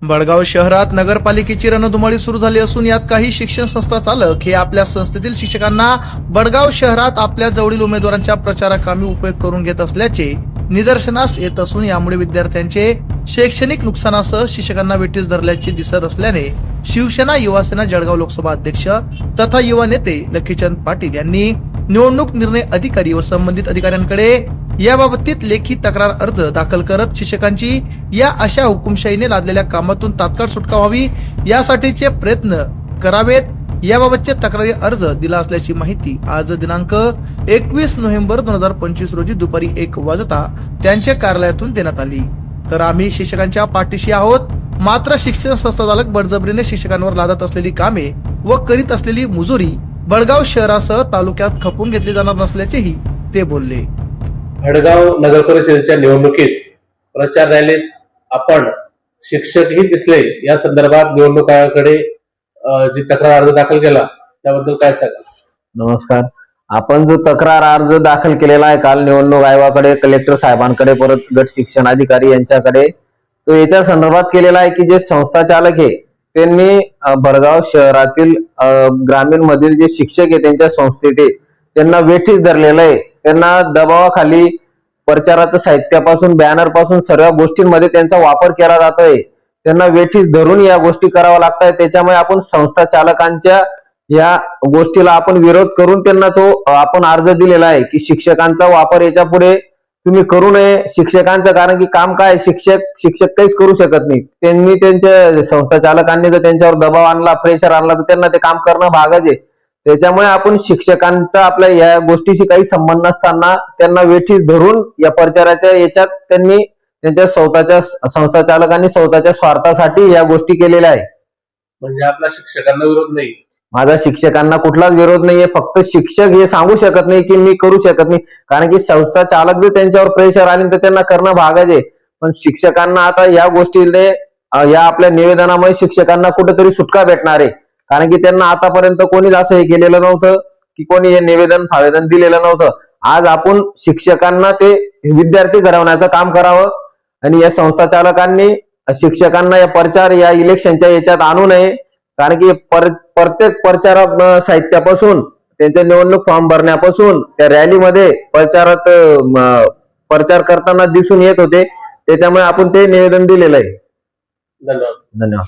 बडगाव शहरात नगरपालिकेची रणधुमाळी सुरू झाली असून यात काही शिक्षण संस्था चालक हे आपल्या संस्थेतील शिक्षकांना बडगाव शहरात आपल्या जवळील उमेदवारांच्या प्रचाराकामी उपयोग करून घेत असल्याचे निदर्शनास येत असून यामुळे विद्यार्थ्यांचे शैक्षणिक नुकसानासह शिक्षकांना वेठीस धरल्याचे दिसत असल्याने शिवसेना युवासेना जळगाव लोकसभा अध्यक्ष तथा युवा नेते लखीचंद पाटील यांनी निवडणूक निर्णय अधिकारी व संबंधित अधिकाऱ्यांकडे याबाबतीत लेखी तक्रार अर्ज दाखल करत शिक्षकांची या अशा हुकुमशाहीने लादलेल्या कामातून तात्काळ सुटका व्हावी यासाठीचे प्रयत्न करावेत याबाबतचे तक्रारी अर्ज दिला असल्याची माहिती आज दिनांक 21 नोव्हेंबर 2025 रोजी दुपारी 1 वाजता त्यांच्या कार्यालयातून देण्यात आली। तर आम्ही शिक्षकांच्या पाठीशी आहोत, मात्र शिक्षण संस्था चालक बळजबरीने शिक्षकांवर लादत असलेली कामे व करीत असलेली मुजोरी बडगाव शहरासह तालुक्यात खपवून घेतली जाणार नसल्याचेही ते बोलले। बडगाव नगर परिषदेच्या निवडणुकीत प्रचार रॅलीत आपण शिक्षकही दिसले, या संदर्भात निवडणूक आयोगाकडे जी तक्रार अर्ज दाखल केला त्याबद्दल काय सांगा? नमस्कार। आपण जो तक्रार अर्ज दाखल केलेला आहे काल निवडणूक आयोगाकडे, कलेक्टर साहेबांकडे, परत गट शिक्षण अधिकारी यांच्याकडे, तो याच्या संदर्भात केलेला आहे की जे संस्था चालक आहे त्यांनी बडगाव शहरातील ग्रामीण मधील जे शिक्षक आहे त्यांच्या संस्थेत त्यांना वेठीस धरलेलं आहे। त्यांना दबावाखाली प्रचाराचं साहित्यापासून बॅनर पासून सर्व गोष्टींमध्ये त्यांचा वापर केला जातोय। त्यांना वेठीस धरून या गोष्टी कराव्या लागतात। त्याच्यामुळे आपण संस्था चालकांच्या या गोष्टीला आपण विरोध करून त्यांना तो आपण अर्ज दिलेला आहे की शिक्षकांचा वापर याच्या पुढे तुम्ही करू नये शिक्षकांचं, कारण की काम काय शिक्षक काहीच करू शकत नाही। त्यांनी त्यांच्या संस्था चालकांनी जर त्यांच्यावर दबाव आणला, प्रेशर आणला तर त्यांना ते काम करणं भागच आहे। त्याच्यामुळे आपण शिक्षकांचा आपल्या या गोष्टीशी काही संबंध नसताना त्यांना वेठीस धरून या प्रचाराच्या याच्यात त्यांनी त्यांच्या स्वतःच्या संस्था चालकांनी स्वतःच्या स्वार्थासाठी या गोष्टी केलेल्या आहे। म्हणजे आपल्या शिक्षकांना विरोध नाही? माझा शिक्षकांना कुठलाच विरोध नाहीये, फक्त शिक्षक हे सांगू शकत नाही की मी करू शकत नाही, कारण की संस्था चालक जर त्यांच्यावर प्रेशर आले तर त्यांना करणं भागच आहे। पण शिक्षकांना आता या गोष्टीने या आपल्या निवेदनामुळे शिक्षकांना कुठेतरी सुटका भेटणार आहे, कारण की त्यांना आतापर्यंत कोणीच असं हे केलेलं नव्हतं की कोणी हे फावेदन दिलेलं नव्हतं। आज आपण शिक्षकांना ते विद्यार्थी घडवण्याचं काम करावं आणि या संस्था चालकांनी शिक्षकांना या प्रचार या इलेक्शनच्या याच्यात आणू नये, कारण की प्रत्येक प्रचार साहित्यापासून त्यांचे निवडणूक फॉर्म भरण्यापासून त्या रॅलीमध्ये प्रचार करताना दिसून येत होते। त्याच्यामुळे आपण ते निवेदन दिलेलं आहे। धन्यवाद।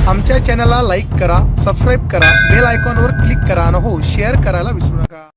आमच्या चॅनलला लाईक करा, सबस्क्राईब करा, बेल आयकॉनवर क्लिक करा आणि हो शेअर करायला विसरू नका।